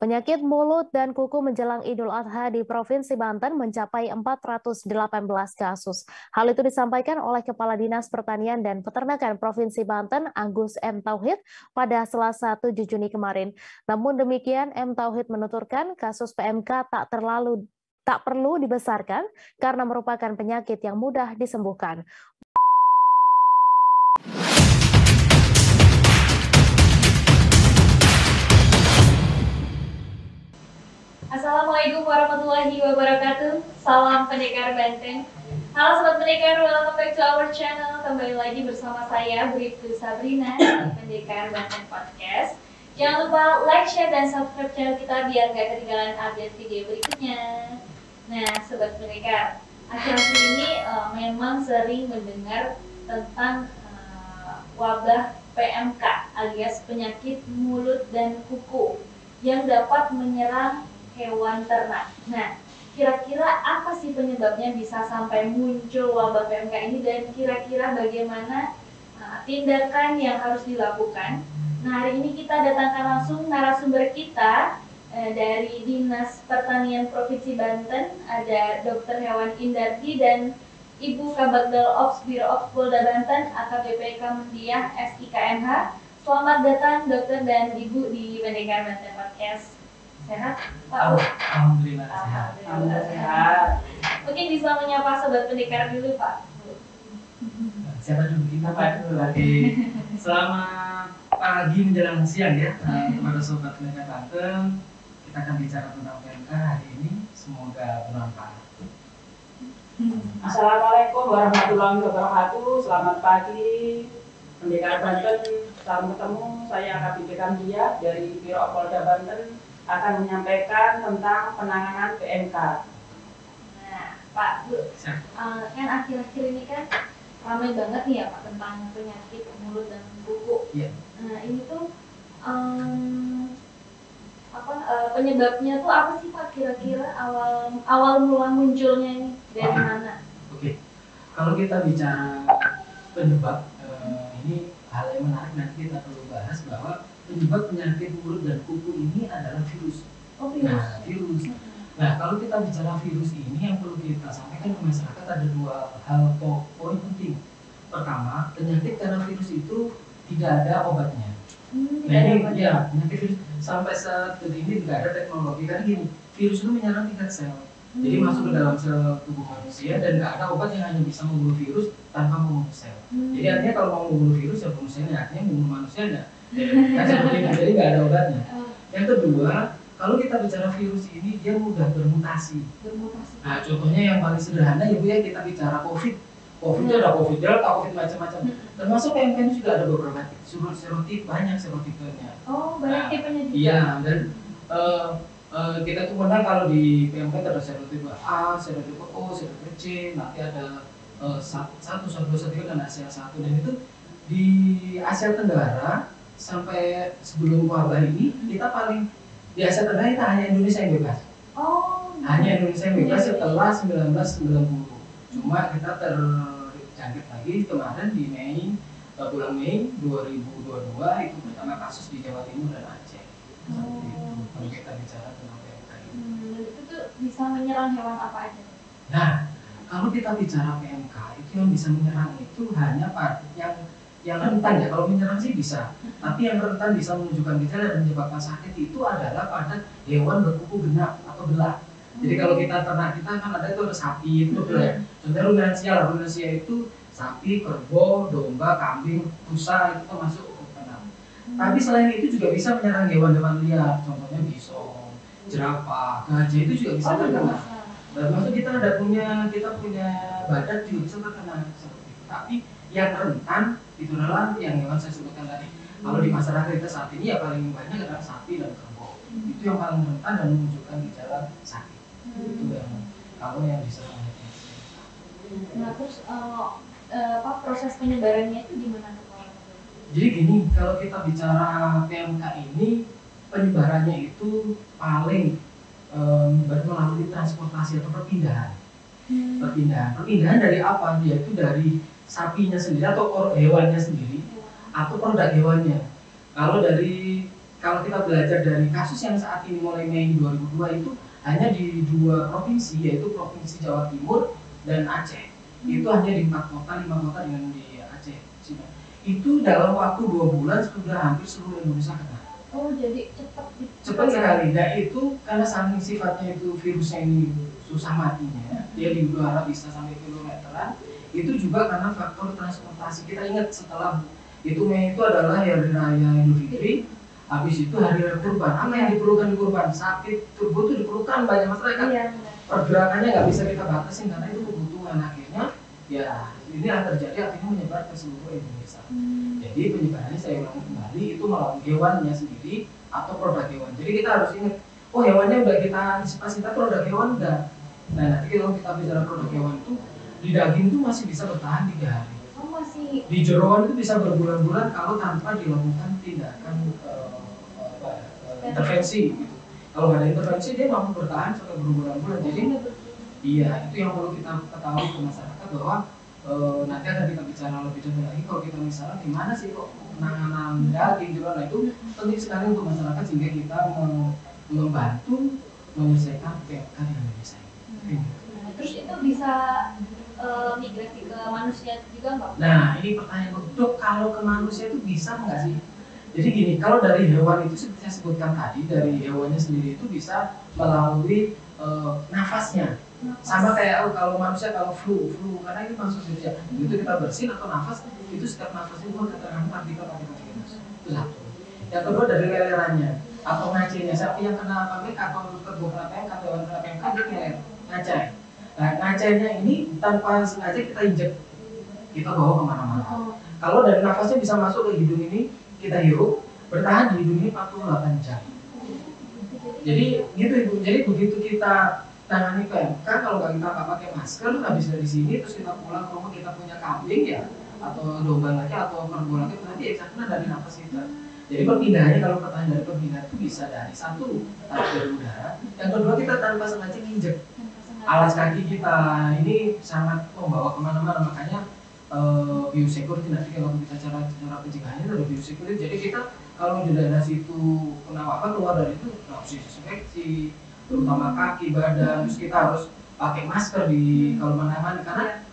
Penyakit mulut dan kuku menjelang Idul Adha di Provinsi Banten mencapai 418 kasus. Hal itu disampaikan oleh Kepala Dinas Pertanian dan Peternakan Provinsi Banten, Agus M. Tauhid, pada Selasa 7 Juni kemarin. Namun demikian, M. Tauhid menuturkan kasus PMK tak perlu dibesarkan karena merupakan penyakit yang mudah disembuhkan. Assalamualaikum warahmatullahi wabarakatuh. Salam Pendekar Banten. Halo Sobat Pendekar, welcome back to our channel. Kembali lagi bersama saya, Bribtu Sabrina, di Pendekar Banten Podcast. Jangan lupa like, share, dan subscribe channel kita biar gak ketinggalan update video berikutnya. Nah, Sobat Pendekar, akhir-akhir ini memang sering mendengar tentang wabah PMK alias penyakit mulut dan kuku yang dapat menyerang hewan ternak. Nah, kira-kira apa sih penyebabnya bisa sampai muncul wabah PMK ini dan kira-kira bagaimana tindakan yang harus dilakukan? Nah, hari ini kita datangkan langsung narasumber kita dari Dinas Pertanian Provinsi Banten, ada Dr. Hewan Indarti dan Ibu Kabagdal Ops Biro Ops Polda Banten, AKBP Kemendiah SIKMH. Selamat datang dokter dan ibu di Pendekar Banten Podcast. Sehat, Pak? Alhamdulillah sehat. Alhamdulillah sehat. Mungkin bisa menyapa sobat pendekar dulu, Pak. Siapa dulu kita Pak? Oke. Selamat pagi menjelang siang ya kepada sobat pendekar Banten. Kita akan bicara tentang PMK hari ini. Semoga bermanfaat. Assalamualaikum warahmatullahi wabarakatuh. Selamat pagi Pendekar Banten. Salam ketemu. Saya AKBP Kemendiah dari Biro Polda Banten akan menyampaikan tentang penanganan PMK. Nah, Pak, Bu, kan akhir-akhir ini kan ramai banget nih ya Pak tentang penyakit mulut dan kuku. Iya. Nah, ini tuh penyebabnya tuh apa sih Pak kira-kira awal mula munculnya ini dari mana? Oke. Kalau kita bicara penyebab ini hal yang menarik, nanti kita perlu bahas bahwa penyebab penyakit mulut dan kuku ini adalah virus. Oh, virus. Nah, virus. Nah, kalau kita bicara virus ini yang perlu kita sampaikan ke masyarakat ada dua hal poin penting. Pertama, penyakit karena virus itu tidak ada obatnya. Nah, ini ya penyakit virus sampai saat ini tidak ada teknologi karena gini, virus itu menyerang tingkat sel. Jadi masuk ke dalam sel tubuh manusia dan nggak ada obat yang hanya bisa membunuh virus tanpa membunuh sel. Jadi artinya kalau mau membunuh virus ya bunuh selnya, artinya membunuh manusianya. Kan seperti itu, jadi nggak ada obatnya. Yang kedua, kalau kita bicara virus ini dia mudah bermutasi. Nah, contohnya yang paling sederhana ibu ya kita bicara COVID. COVID itu ada COVID Delta, COVID macam-macam. Termasuk PMK ini juga ada beberapa serotip, banyak serotipenya. Oh, banyak tipenya juga. Iya, dan kita tuh menang kalau di PMK ada serotip A, serotip O, serotip C, nanti ada 1, 2, 3 dan ASEAN 1, dan itu di Asia Tenggara sampai sebelum wabah ini kita paling di Asia Tenggara kita hanya Indonesia yang bebas. Oh. Hanya Indonesia yang bebas setelah 1990. Cuma kita terjangkit lagi kemarin di bulan Mei 2022 itu pertama kasus di Jawa Timur dan Aceh. Seperti itu. Kalau kita bicara tentang PMK ini. Itu tuh bisa menyerang hewan apa aja? Nah, kalau kita bicara PMK itu yang bisa menyerang itu hanya yang rentan ya. Kalau menyerang sih bisa, tapi yang rentan bisa menunjukkan gejala dan menyebabkan sakit itu adalah pada hewan berkuku genap atau belah. Jadi kalau kita ternak kita kan ada sapi itu belah. Contohnya rumensia itu sapi, kerbau, domba, kambing, rusa itu termasuk kuku genap. Tapi selain itu juga bisa menyerang hewan-hewan liar, contohnya bison, jerapah, gajah itu juga bisa terkena. Termasuk kita punya badak juga bisa terkena seperti itu. Tapi yang rentan itu adalah yang hewan saya sebutkan tadi. Kalau di masyarakat kita saat ini ya paling banyak adalah sapi dan kerbau. Itu yang paling rentan dan menunjukkan gejala sakit. Itu yang yang bisa menyebabkan. Nah, terus proses penyebarannya itu gimana Pak? Jadi gini, kalau kita bicara PMK ini penyebarannya itu paling melalui transportasi atau perpindahan. Perpindahan dari apa? Yaitu dari sapinya sendiri atau hewannya sendiri atau produk hewannya. Kalau dari kalau kita belajar dari kasus yang saat ini mulai Mei 2002 itu hanya di 2 provinsi, yaitu Provinsi Jawa Timur dan Aceh. Itu hanya di 4 kota, 5 kota dengan di Aceh. Itu dalam waktu 2 bulan sudah hampir seluruh Indonesia kena. Oh, jadi cepat. Cepat sekali. Dan itu karena saking sifatnya itu virusnya ini susah matinya, dia di udara bisa sampai kilometeran. Itu juga karena faktor transportasi. Kita ingat setelah itu Mei itu adalah hari raya Idul Fitri. Habis itu hari raya kurban. Apa yang diperlukan di kurban? Sapi turbo itu diperlukan banyak masyarakat. Iya. Pergerakannya nggak bisa kita batasin karena itu kebutuhan. Akhirnya ya ini yang terjadi akhirnya menyebar ke seluruh Indonesia. Jadi penyebarannya saya ulang kembali itu melalui hewannya sendiri atau produk hewan. Jadi kita harus ingat, oh hewannya udah kita antisipasi, kita produk hewan udah. Nah nanti kalau kita bicara produk hewan itu di daging itu masih bisa bertahan 3 hari. Oh, masih. Di jeroan itu bisa berbulan-bulan kalau tanpa dilakukan tindakan intervensi gitu. Kalau nggak ada intervensi dia mampu bertahan sampai berbulan-bulan. Jadi iya itu yang perlu kita ketahui ke masyarakat bahwa nanti akan kita bicara lebih detail lagi kalau kita misalnya gimana sih kok penanganan daging jeroan. Nah, itu penting sekali untuk masyarakat sehingga kita membantu menyelesaikan PMK di Indonesia ini. Nah, terus itu bisa migrasi ke manusia juga nggak? Nah ini pertanyaan untuk kalau ke manusia itu bisa nggak sih? Jadi gini, kalau dari hewan itu seperti saya sebutkan tadi, dari hewannya sendiri itu bisa melalui nafasnya. Sama kayak kalau manusia kalau flu karena ini masuk Indonesia, itu kita bersin atau nafas itu setiap nafasnya itu terkandung partikel virus. Itu satu. Yang kedua dari lelerannya atau ngacenya. Sapi yang kena pamik atau kerbau kena PMK atau hewan kena PMK dia ngeler, ngacai. Nah ngacainya ini tanpa sengaja kita injek, kita bawa kemana-mana. Kalau dari nafasnya bisa masuk ke hidung ini, kita hirup, bertahan di hidung ini 48 jam. Jadi gitu Ibu, jadi begitu kita tangani PMK, kalau nggak kita nggak pakai masker, habis dari sini terus kita pulang ke rumah kita punya kambing ya, atau domba lagi atau kerbau lagi, nanti eksaknya dari nafas kita. Jadi perpindahannya kalau pertanyaan dari perpindahan itu bisa dari satu dari udara, yang kedua kita tanpa sengaja nginjek alas kaki kita ini sangat membawa kemana-mana, makanya biosecurity nanti kalau kita cara pencegahannya ada biosecurity. Jadi kita kalau di daerah situ kena apa keluar dari itu harus disinfeksi, terutama kaki, badan, terus kita harus pakai masker di kalau mana-mana karena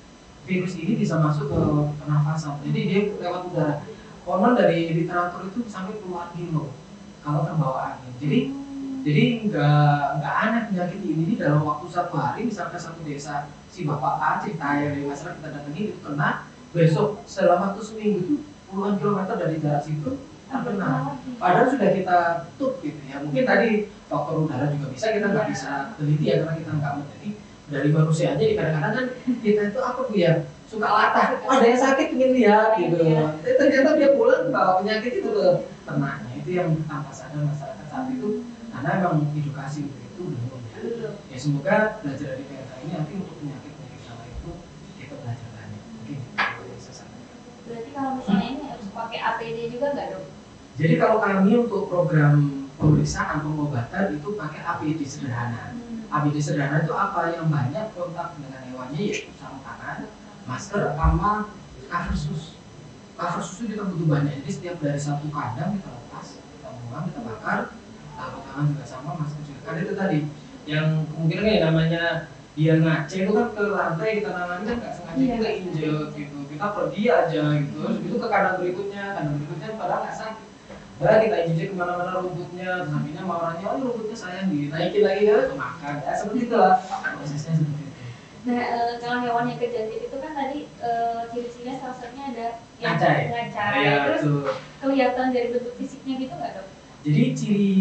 virus ini bisa masuk ke pernafasan. Jadi dia lewat udara. Konon dari literatur itu sampai puluhan kilo kalau terbawa angin. Jadi nggak aneh penyakit ini dalam waktu 1 hari, misalkan satu desa si bapak A cerita dari masyarakat kita datangi itu kena, besok selama waktu seminggu itu puluhan kilometer dari jarak situ terkena. Padahal sudah kita tutup gitu ya. Mungkin tadi faktor udara juga bisa, kita nggak bisa teliti ya karena kita nggak menjadi dari manusia aja. Kadang-kadang kan kita itu apa tuh ya suka latah, ada yang sakit ingin lihat gitu. Ternyata dia pulang bawa penyakit itu ke ternaknya. Itu yang tanpa sadar masyarakat saat itu. Karena memang edukasi untuk itu belum ya. Semoga belajar dari PMK ini nanti untuk penyakit-penyakit sama itu kita belajar banyak. Mungkin berarti kalau misalnya ini harus pakai APD juga nggak dok? Jadi kalau kami untuk program pemeriksaan pengobatan itu pakai APD sederhana. APD sederhana itu apa yang banyak kontak dengan hewannya, yaitu sarung tangan, masker, sama cover sus. Cover sus itu kita butuh banyak. Jadi setiap dari 1 kandang kita lepas, kita buang, kita bakar. Sarung tangan juga sama, masker juga. Karena itu tadi yang kemungkinan ya namanya dia ngace itu kan ke lantai kita nangani kan nggak sengaja kita injek gitu, kita pergi aja gitu, terus itu ke kandang berikutnya padahal nggak sakit. Padahal kita injek kemana-mana rumputnya, sapinya mau orangnya, oh rumputnya sayang dinaikin lagi ya, makan ya seperti itulah prosesnya seperti itu. Nah kalau hewan yang kejadian itu kan tadi ciri-cirinya salah satunya ada yang ngacai. Ya, terus kelihatan dari bentuk fisiknya gitu nggak dok? Jadi ciri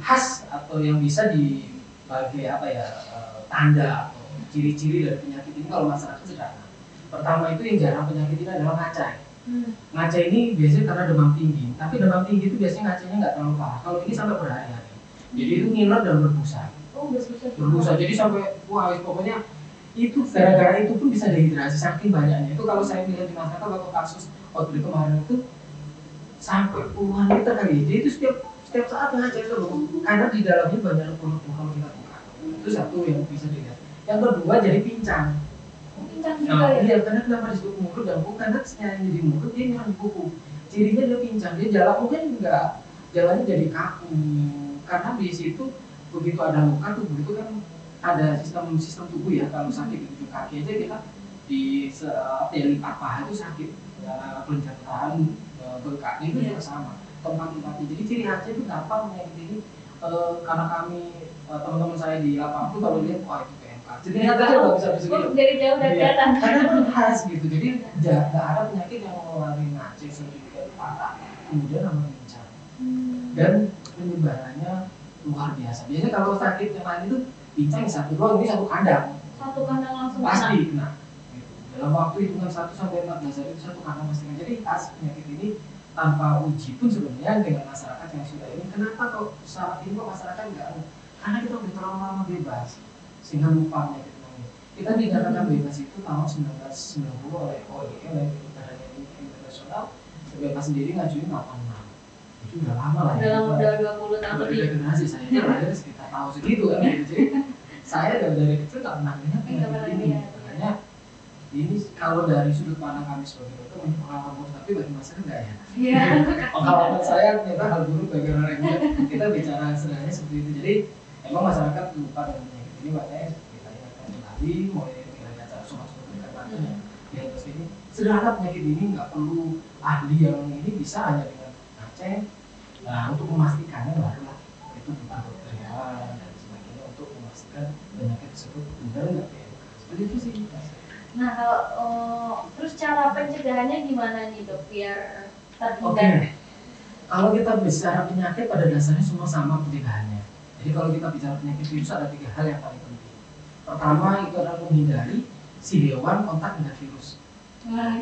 khas atau yang bisa dibagi apa ya tanda atau ciri-ciri dari penyakit ini kalau masyarakat sederhana. Pertama itu yang jarang penyakit ini adalah ngacai. Ngacai ini biasanya karena demam tinggi, tapi demam tinggi itu biasanya ngacainya nggak terlalu parah. Kalau ini sampai berhari-hari. Jadi itu ngiler dan berbusa. Oh berbusa. Jadi sampai wah pokoknya itu gara-gara itu pun bisa dehidrasi saking banyaknya. Itu kalau saya lihat di masyarakat waktu kasus outbreak kemarin itu sampai puluhan liter kali. Jadi itu setiap saat ngacai terus karena di dalamnya banyak lemak kalau kita buka. Itu satu yang bisa dilihat. Yang kedua jadi pincang. Pincang juga ya? Iya, karena kenapa disebut mulut dan bukan karena senyanya di mulut dia nyerang di kuku. Cirinya dia pincang, dia jalan mungkin nggak jalannya jadi kaku karena di situ begitu ada luka tubuh itu kan ada sistem tubuh ya. Kalau sakit di ujung kaki aja kita di lipat paha itu sakit ya, kelenjar tahan bekaknya itu juga sama tempat-tempatnya. Jadi ciri khasnya itu gampang penyakit ini karena kami teman-teman saya di lapangan tuh kalau lihat wah itu PMK. Jadi ternyata aja nggak bisa besok dari jauh udah kelihatan. Karena itu khas gitu. Jadi nggak ada penyakit yang mengeluarkan Aceh sedemikian parah kemudian sama lincah dan penyebarannya luar biasa. Biasanya kalau sakit yang lain itu pincang satu doang, ini satu kandang. Satu kandang langsung Pasti kena. Gitu. Dalam waktu hitungan 1 sampai 14 hari itu satu kandang pasti kena. Jadi khas penyakit ini tanpa uji pun sebenarnya dengan masyarakat yang sudah ini. Kenapa kok saat ini kok masyarakat nggak? Karena kita udah terlalu lama bebas sehingga lupa penyakit ini. Kita dinyatakan bebas itu tahun 1990 oleh OIE, oleh Badan Internasional. Bebas sendiri ngajuin 86. Itu udah lama lah ya. Udah 20 tahun lebih. Udah generasi saya itu lahir sekitar tahun segitu kan gitu. Jadi saya dari kecil nggak pernah lihat penyakit ini. Makanya ini kalau dari sudut pandang kami sebagai dokter ini pengalaman buruk, tapi bagi masyarakat enggak ya? Iya. Pengalaman saya ternyata hal buruk bagi orang lain. Kita bicara sederhananya seperti itu. Jadi emang masyarakat lupa dengan penyakit ini, makanya kita ingatkan kembali mulai dari acara sobat-sobat berkaitan ya. Ya terus ini sederhana penyakit ini nggak perlu ahli yang ini bisa hanya dengan Aceh. Nah untuk memastikannya barulah itu bukan dokter hewan dan sebagainya untuk memastikan penyakit tersebut benar nggak PMK. Seperti itu sih. Nah kalau terus cara pencegahannya gimana nih dok biar terhindar? Oke. Kalau kita bicara penyakit pada dasarnya semua sama pencegahannya. Jadi kalau kita bicara penyakit virus ada 3 hal yang paling penting. Pertama itu adalah menghindari si hewan kontak dengan virus.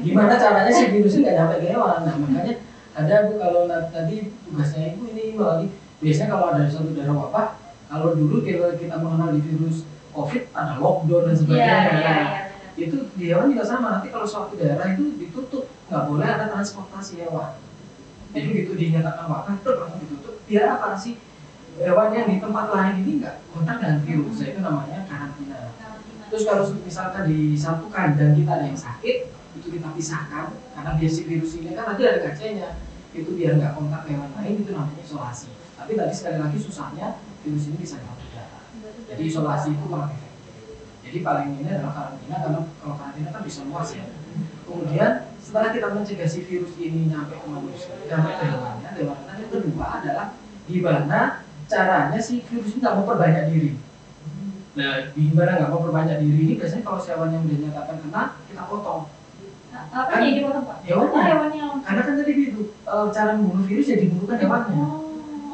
Gimana caranya si virusnya nggak nyampe ke hewan? Nah makanya ada Bu kalau tadi tugasnya Ibu ini lagi biasanya kalau ada suatu daerah wabah, kalau dulu kita mengenal di virus COVID ada lockdown dan sebagainya. Itu di hewan juga sama. Nanti kalau suatu daerah itu ditutup, nggak boleh ada transportasi hewan. Jadi begitu dinyatakan wabah itu langsung ditutup. Biar apa sih hewan yang di tempat lain ini nggak kontak dengan virus? Itu namanya karantina. Terus kalau misalkan di satu kandang kita ada yang sakit, itu kita pisahkan karena biar si virus ini kan nanti ada kacanya. Itu biar nggak kontak hewan lain, itu namanya isolasi. Tapi tadi sekali lagi susahnya virus ini bisa lewat udara. Jadi isolasi itu kurang efektif. Jadi paling ini adalah karantina karena kalau karantina kan bisa luas ya. Kemudian setelah kita mencegah si virus ini nyampe ke manusia, nyampe ke hewannya, yang kedua adalah gimana caranya si virus ini nggak memperbanyak diri. Nah, gimana nggak memperbanyak diri ini biasanya kalau si hewan yang udah nyatakan kena kita potong. Apa yang dipotong Pak? Hewannya. Karena kan tadi gitu cara membunuh virus ya dibunuhkan hewannya.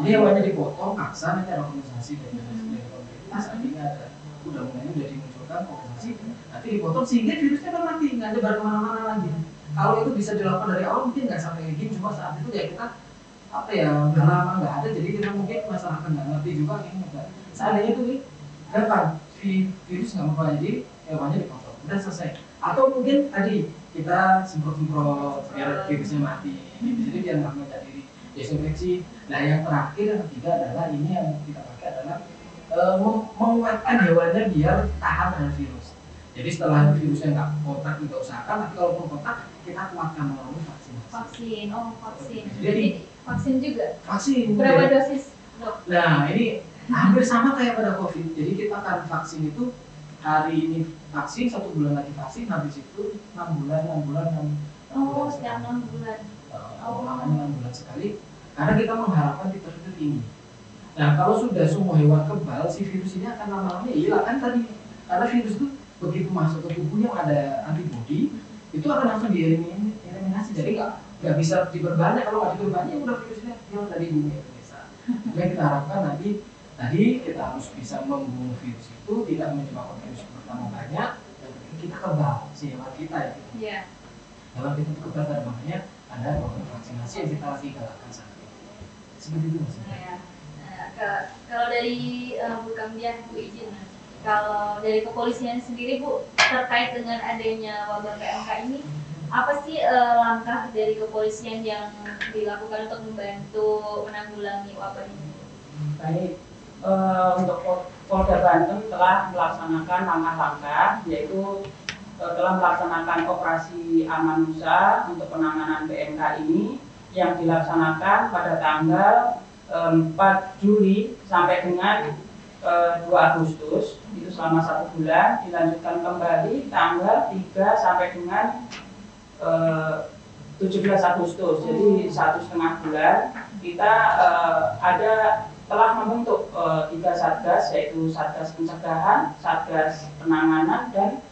Jadi hewannya dipotong, paksa nanti ada kompensasi dari pemerintah. Saat ini ada udah dimunculkan kompensasi, nanti dipotong sehingga virusnya kan mati nggak nyebar kemana-mana lagi. Kalau itu bisa dilakukan dari awal mungkin nggak sampai kayak gini, cuma saat itu ya kita apa ya udah lama nggak ada, jadi kita mungkin masyarakat nggak ngerti juga ini. Seandainya itu gampang, virus nggak mau jadi hewannya dipotong, udah selesai. Atau mungkin tadi kita semprot-semprot biar virusnya mati, jadi biar nggak menjadi diri desinfeksi. Nah yang terakhir yang ketiga adalah ini yang kita pakai adalah menguatkan hewannya biar tahan dengan virus. Jadi setelah virusnya nggak kontak kita usahakan, tapi kalau mau kontak kita kuatkan melalui vaksin. Vaksin. Jadi vaksin juga. Vaksin. Berapa dosis dok? Nah ini hampir sama kayak pada COVID. Jadi kita akan vaksin itu hari ini vaksin, 1 bulan lagi vaksin, habis itu 6 bulan. Setiap 6 bulan. Namanya 6 bulan sekali. Karena kita mengharapkan titel ini. Nah kalau sudah semua hewan kebal, si virus ini akan lama-lama hilang kan tadi. Karena virus itu begitu masuk ke tubuh yang ada antibodi, itu akan langsung dieliminasi. Jadi nggak bisa diperbanyak. Kalau nggak diperbanyak udah virusnya hilang dari bumi Indonesia. Jadi kita harapkan nanti tadi kita harus bisa membunuh virus itu, tidak menyebabkan virus bertambah banyak, dan kita kebal si hewan kita ya. Iya. Hewan kita kebal dan makanya ada program vaksinasi yang kita lagi galakkan saat ini. Seperti itu mas. Ya. Kalau dari Bu Kamdiah, Bu izin, kalau dari kepolisian sendiri Bu terkait dengan adanya wabah PMK ini, apa sih langkah dari kepolisian yang dilakukan untuk membantu menanggulangi wabah ini? Baik, untuk Polda Banten telah melaksanakan langkah-langkah, yaitu telah melaksanakan operasi Amanusa untuk penanganan PMK ini yang dilaksanakan pada tanggal 4 Juli sampai dengan 2 Agustus, itu selama 1 bulan. Dilanjutkan kembali tanggal 3 sampai dengan 17 Agustus, jadi 1,5 bulan. Kita telah membentuk 3 satgas, yaitu Satgas Pencegahan, Satgas Penanganan, dan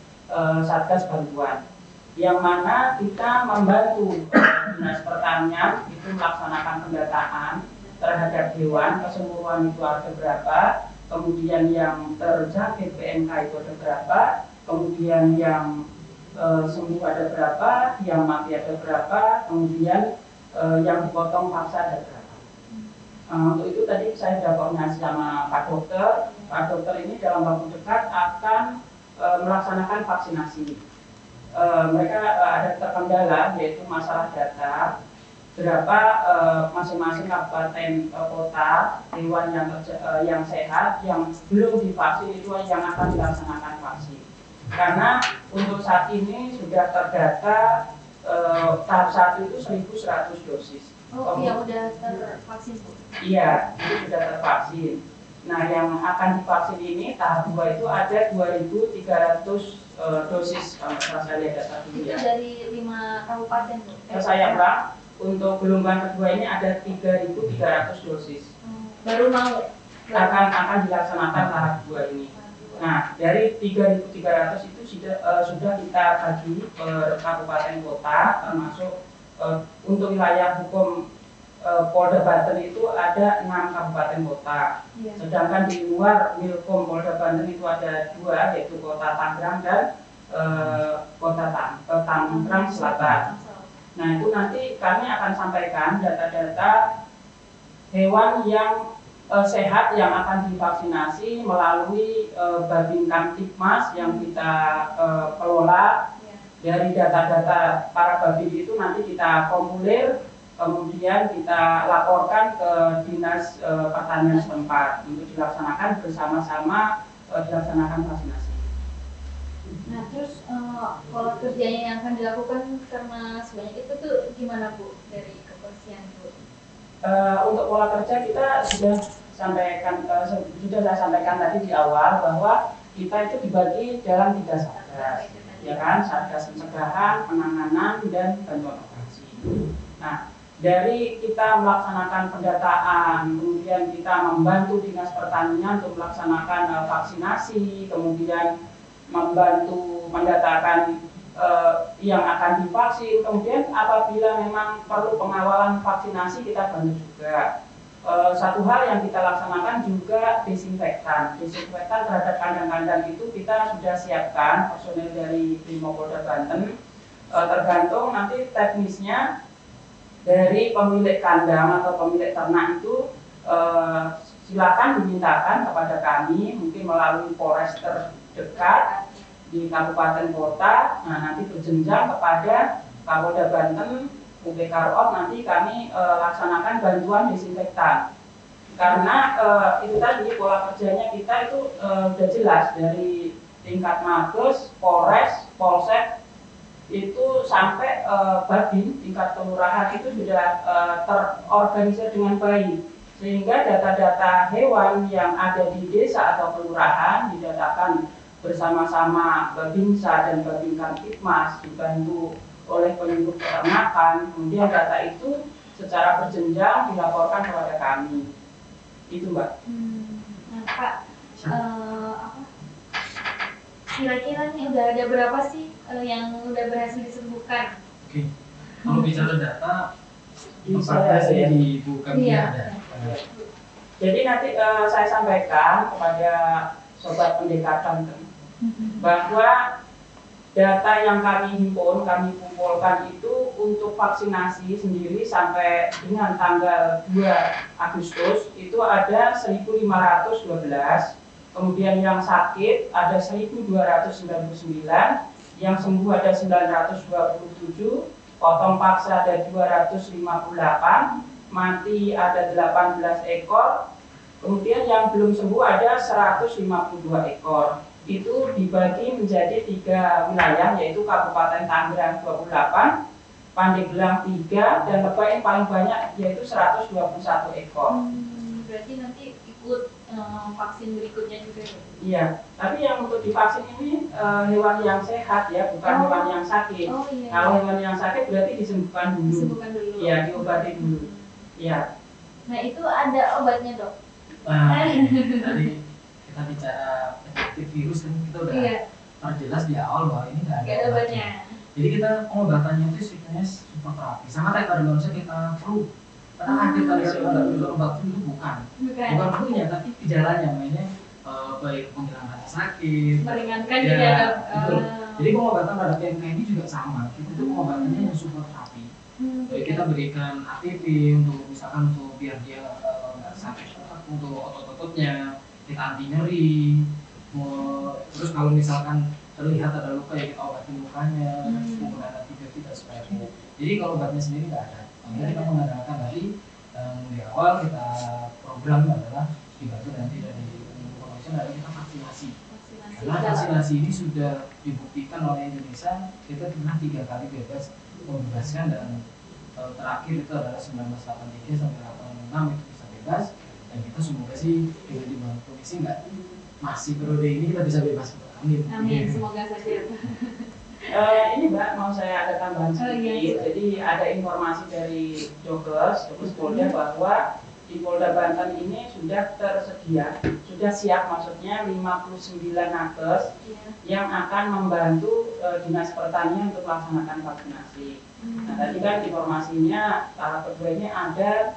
Satgas Bantuan, yang mana kita membantu Dinas Pertanian itu melaksanakan pendataan terhadap hewan, keseluruhan itu ada berapa, kemudian yang terjangkit PMK itu ada berapa, kemudian yang sembuh ada berapa, yang mati ada berapa, kemudian yang dipotong paksa ada berapa. Untuk itu tadi saya sudah koordinasi sama Pak Dokter. Pak Dokter ini dalam waktu dekat akan melaksanakan vaksinasi. Mereka ada terkendala, yaitu masalah data berapa masing-masing kabupaten kota hewan yang sehat yang belum divaksin itu yang akan dilaksanakan vaksin. Karena untuk saat ini sudah terdata tahap 1 itu 1.100 dosis. Oh, yang udah tervaksin? Iya, itu sudah tervaksin. Nah, yang akan divaksin ini tahap 2 itu ada 2.300 dosis kalau saya lihat data dulu ya. Itu dari 5 kabupaten Bu? Saya ulang, untuk gelombang kedua ini ada 3.300 dosis. Baru mau? Akan dilaksanakan tahap 2 ini. Nah, dari 3.300 itu sudah kita bagi per kabupaten kota, termasuk untuk wilayah hukum Polda Banten itu ada 6 kabupaten kota. Ya. Sedangkan di luar Wilkom Polda Banten itu ada 2, yaitu Kota Tangerang dan Kota Tangerang Selatan. Nah, itu nanti kami akan sampaikan data-data hewan yang sehat yang akan divaksinasi melalui Babin Kamtibmas yang kita kelola. Dari data-data para babin itu nanti kita formulir, kemudian kita laporkan ke Dinas Pertanian setempat untuk dilaksanakan bersama-sama dilaksanakan vaksinasi. Nah, terus pola kerjanya yang akan dilakukan karena sebanyak itu tuh gimana Bu dari kepolisian Bu? Untuk pola kerja kita sudah saya sampaikan tadi di awal bahwa kita itu dibagi dalam 3 satgas, ya kan? Satgas pencegahan, penanganan, dan bantuan operasi. Nah, dari kita melaksanakan pendataan, kemudian kita membantu Dinas Pertanian untuk melaksanakan vaksinasi, kemudian membantu mendatakan yang akan divaksin, kemudian apabila memang perlu pengawalan vaksinasi kita bantu juga. Satu hal yang kita laksanakan juga desinfektan terhadap kandang-kandang itu kita sudah siapkan personil dari Brimopolda Banten. Tergantung nanti teknisnya dari pemilik kandang atau pemilik ternak itu silakan dimintakan kepada kami, mungkin melalui Polres terdekat di kabupaten kota. Nah, nanti berjenjang kepada Kapolda Banten, UPKROP, nanti kami laksanakan bantuan desinfektan. Karena itu tadi pola kerjanya kita itu sudah jelas dari tingkat Mabes, Polres, Polsek, itu sampai Babin tingkat kelurahan itu sudah terorganisir dengan baik, sehingga data-data hewan yang ada di desa atau kelurahan didatakan bersama-sama Babinsa dan Babin Kamtibmas dibantu oleh penyuluh peternakan. Kemudian data itu secara berjenjang dilaporkan kepada kami. Itu Mbak. Nah Pak, kira-kira nih udah ada berapa sih yang udah berhasil disembuhkan? Oke, kalau bicara data, saya di buku kami ada. Jadi nanti saya sampaikan kepada sobat pendekar Banten bahwa data yang kami himpun, kami kumpulkan itu untuk vaksinasi sendiri sampai dengan tanggal 2 Agustus itu ada 1.512. Kemudian yang sakit ada 1.299, yang sembuh ada 927, potong paksa ada 258, mati ada 18 ekor, kemudian yang belum sembuh ada 152 ekor. Itu dibagi menjadi 3 wilayah, yaitu Kabupaten Tangerang 28, Pandeglang 3, dan lebah yang paling banyak yaitu 121 ekor. Berarti nanti ikut vaksin berikutnya juga ya? Iya, tapi yang untuk divaksin ini hewan yang sehat ya, bukan hewan yang sakit. Oh, iya. Kalau hewan yang sakit berarti disembuhkan dulu. Disembuhkan dulu. Iya, diobati dulu. Iya. Nah, itu ada obatnya, Dok? Nah, tadi kita bicara penyakit virus kan kita udah perjelas di awal bahwa ini nggak ada obatnya. Jadi kita pengobatannya itu sifatnya super terapi. Sama kayak pada manusia kita flu. Karena kaget kali ya ada obat flu itu bukan flu-nya tapi gejalanya, mainnya baik penghilang rasa sakit, meringankan ya, juga. betul. Jadi pengobatan pada PMK ini juga sama. Kita itu pengobatannya yang super terapi. Jadi kita berikan ATP untuk misalkan untuk biar dia nggak sakit untuk otot-ototnya, kita anti nyeri. Terus kalau misalkan terlihat ada luka ya kita obatin lukanya, menggunakan antibiotik dan sebagainya. Jadi kalau obatnya sendiri nggak ada. Jadi kita mengandalkan tadi di awal kita program adalah dibantu nanti dari Foundation adalah kita vaksinasi. Karena vaksinasi ini sudah dibuktikan oleh Indonesia, kita pernah 3 kali bebas membebaskan, dan terakhir itu adalah 1983 sampai 86 itu bisa bebas, dan kita semoga sih dengan dibantu komisi nggak masih periode ini kita bisa bebas. Amin. Amin, semoga saja. Ini Mbak, mau saya ada tambahan sedikit. Iya. Jadi ada informasi dari Dokes Polda bahwa di Polda Banten ini sudah tersedia, sudah siap maksudnya 59 nakes yang akan membantu Dinas Pertanian untuk melaksanakan vaksinasi. Nah, tadi kan informasinya tahap kedua ini ada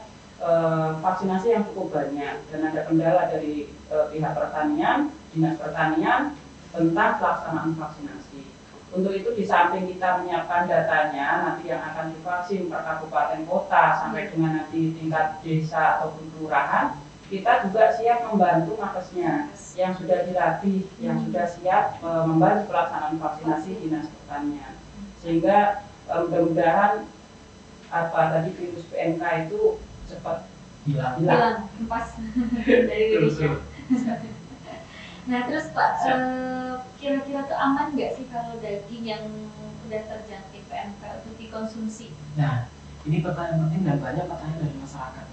vaksinasi yang cukup banyak, dan ada kendala dari pihak pertanian, Dinas Pertanian tentang pelaksanaan vaksinasi. Untuk itu di samping kita menyiapkan datanya nanti yang akan divaksin per kabupaten kota sampai dengan nanti tingkat desa ataupun kelurahan, kita juga siap membantu nakesnya yang sudah dilatih, yang sudah siap membantu pelaksanaan vaksinasi Dinas Pertanian. Sehingga mudah-mudahan tadi virus PMK itu cepat hilang. Pas dari Indonesia. Nah, terus Pak, kira-kira tuh aman nggak sih kalau daging yang udah terjangkit PMK untuk dikonsumsi? Nah, ini pertanyaan penting dan banyak pertanyaan dari masyarakat.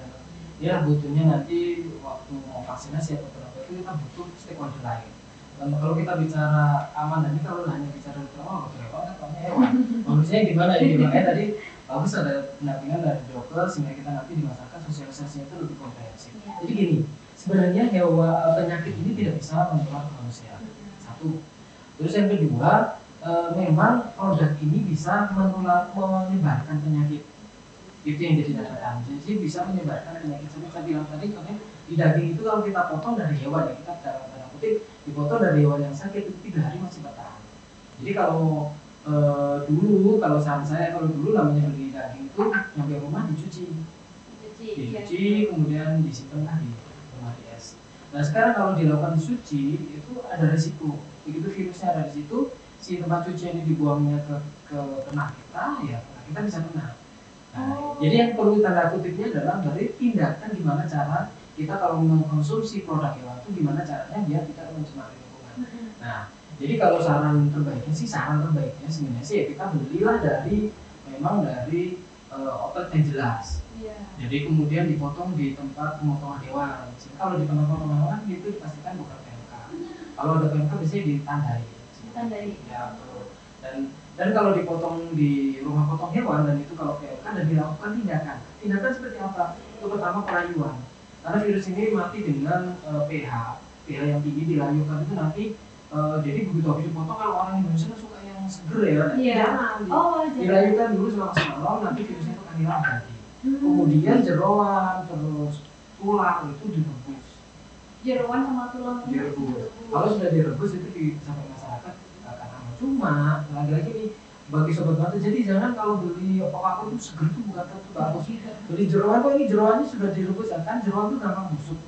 Ya, butuhnya nanti waktu mau vaksinasi atau berapa itu kita butuh stakeholder lain. Dan kalau kita bicara aman, dan ini kalau hanya bicara hewan, kan hewan. Manusia gimana ini? Makanya tadi bagus ada pendampingan dari dokter sehingga kita nanti di masyarakat sosialisasinya itu lebih komprehensif. Jadi gini, sebenarnya penyakit ini tidak bisa menular ke manusia. Satu. Terus yang kedua, memang produk ini bisa menyebarkan penyakit. Itu yang jadi catatan. Jadi bisa menyebarkan penyakit. Seperti saya bilang tadi, di daging itu kalau kita potong dari hewan, ya kita dalam tanda kutip dipotong dari hewan yang sakit itu 3 hari masih bertahan. Jadi kalau kalau saran saya, kalau dulu namanya beli daging itu nyampe rumah dicuci, kemudian disimpan di rumah di es. Nah sekarang kalau dilakukan suci itu ada resiko. Begitu virusnya ada di situ, si tempat cuci ini dibuangnya ke ternak kita, ya ternak kita bisa kena. Nah, jadi yang perlu tanda kutipnya adalah dari tindakan gimana cara kita kalau mengkonsumsi produk hewan itu gimana caranya biar tidak mencemari lingkungan. Nah, jadi kalau saran terbaiknya sebenarnya sih ya kita belilah dari outlet yang jelas. Jadi kemudian dipotong di tempat pemotongan hewan. Jadi kalau di tempat pemotongan hewan itu dipastikan bukan PMK. Kalau ada PMK biasanya ditandai. Ya, betul. Dan kalau dipotong di rumah potong hewan dan itu kalau PMK dan dilakukan tindakan seperti apa? Itu pertama pelayuan. Karena virus ini mati dengan pH yang tinggi, dilayukan itu nanti jadi begitu habis dipotong, kalau orang Indonesia suka yang seger ya, jangan dilayukan dulu selama semalam, nanti virusnya itu akan hilang tadi. Kemudian jeroan terus tulang itu direbus. Jeroan sama tulang Direbus. Kalau sudah direbus itu sampai masyarakat akan aman. Cuma lagi-lagi nih bagi sobat bantu, jadi jangan kalau beli apapun itu seger itu bukan tentu bagus. Beli jeroan kok ini jeroannya sudah direbus, kan jeroan itu gampang busuk.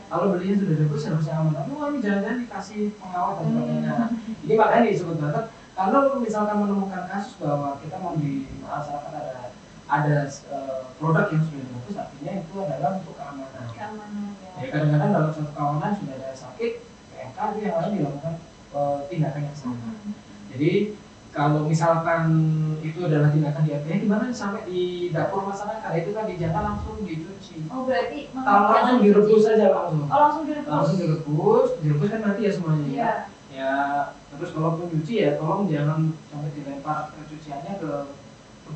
Kalau belinya sudah direbus harusnya aman. Tapi ini jangan-jangan dikasih pengawet dan sebagainya. Ini makanya nih sobat bantu, kalau misalkan menemukan kasus bahwa kita mau di masyarakat ada produk yang sudah direbus, artinya itu adalah untuk keamanan. Ya, kadang-kadang dalam suatu kawanan sudah ada sakit, PMK itu yang lain dilakukan tindakan yang sama. Jadi kalau misalkan itu adalah tindakan diare, gimana sampai di dapur masyarakat itu kan jangan langsung dicuci. Oh berarti Kalau langsung direbus saja langsung. Oh langsung direbus. Langsung direbus kan nanti ya semuanya ya. Iya. Ya terus kalau nyuci ya tolong jangan sampai dilempar cuciannya ke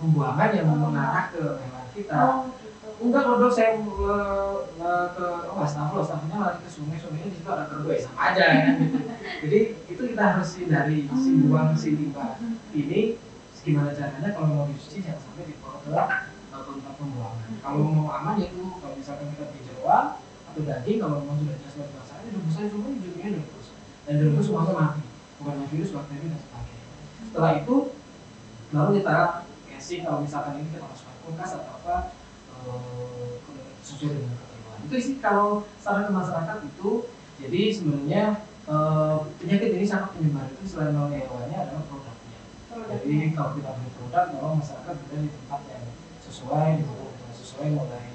pembuangan yang mengarah ke hewan kita. Oh gitu. Enggak kalau dok saya ke wastafel-wastafnya lari ke sungai-sungainya di situ ada kerbau ya sama aja kan gitu. Jadi itu kita harus hindari si buang si limbah ini. Gimana caranya kalau mau dicuci jangan sampai dibawa ke tempat pembuangan. Kalau mau aman ya itu kalau misalkan kita beli jeroan atau daging kalau memang sudah jelas buat masalahnya direbus aja semua ujungnya direbus dan direbus semuanya mati bukan virus, bakteri dan sebagainya. Setelah itu baru kita casing kalau misalkan ini kita masukkan kulkas atau apa sesuai dengan ketentuan. Itu sih kalau saran ke masyarakat itu. Jadi sebenarnya penyakit ini sangat menyebar itu selain oleh hewannya adalah produknya. Jadi kalau kita beli produk, tolong masyarakat beli di tempat yang sesuai, di tempat yang sesuai mulai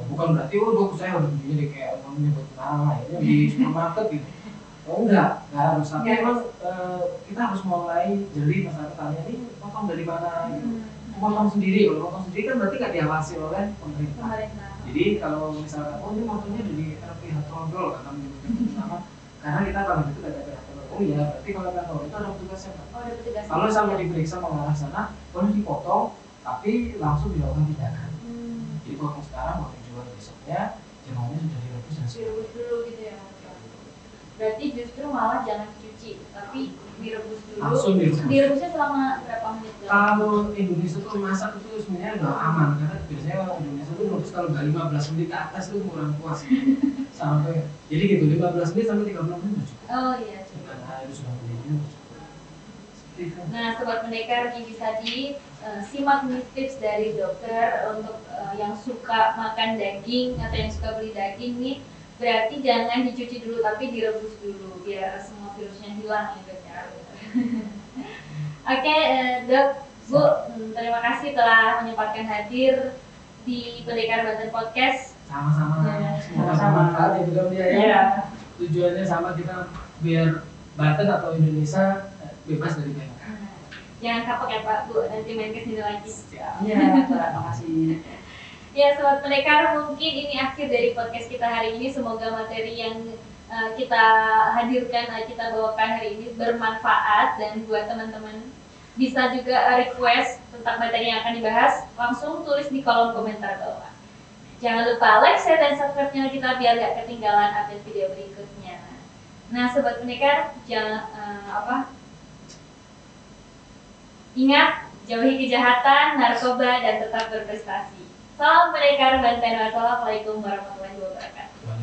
bukan berarti dok saya harus beli kayak menyebut nama itu di supermarket gitu. Oh enggak harus. Tapi memang kita harus mulai jeli masyarakat tanya ini potong dari mana gitu. Potong sendiri, kalau potong sendiri kan berarti nggak diawasi oleh pemerintah. Jadi kalau misalkan ini potongnya dari RPH Trondol karena menyebut nama, karena kita kalau itu ada RPH Trondol. Oh iya, berarti kalau kantor itu ada petugasnya kan. Oh ada petugasnya. Kalau sampai diperiksa mengarah sana, boleh dipotong, tapi langsung dilakukan tindakan. Jadi potong sekarang, mau dijual besoknya, jeroannya sudah direbus dan Direbus dulu gitu ya. Berarti justru malah jangan dicuci, tapi direbus dulu. langsung direbus. Direbusnya selama berapa menit? Kalau Indonesia tuh masak itu sebenarnya udah aman karena biasanya orang Indonesia tuh rebus kalau nggak 15 menit ke atas itu kurang puas gitu. Sampai jadi gitu 15 menit sampai 30 menit udah cukup. Oh iya cukup. Karena itu sudah menjadi Nah sobat pendekar ini bisa simak nih tips dari dokter untuk yang suka makan daging atau yang suka beli daging nih. Berarti jangan dicuci dulu tapi direbus dulu biar semua virusnya hilang ya dok ya. Oke dok, Bu, terima kasih telah menyempatkan hadir di Pendekar Banten Podcast. sama-sama. Semoga Sama-sama. bermanfaat ya beliau dia ya. Iya. Tujuannya sama kita biar Banten atau Indonesia bebas dari PMK. Jangan kapok ya Pak, Bu, nanti main kesini lagi. Iya, terima kasih. Ya sobat pendekar, mungkin ini akhir dari podcast kita hari ini. Semoga materi yang kita hadirkan, kita bawakan hari ini bermanfaat dan buat teman-teman bisa juga request tentang materi yang akan dibahas, langsung tulis di kolom komentar bawah. Jangan lupa like, share, dan subscribe channel kita biar gak ketinggalan update video berikutnya. Nah sobat pendekar, jangan ingat jauhi kejahatan, narkoba, dan tetap berprestasi. Salam pendekar Banten. Wassalamualaikum warahmatullahi wabarakatuh.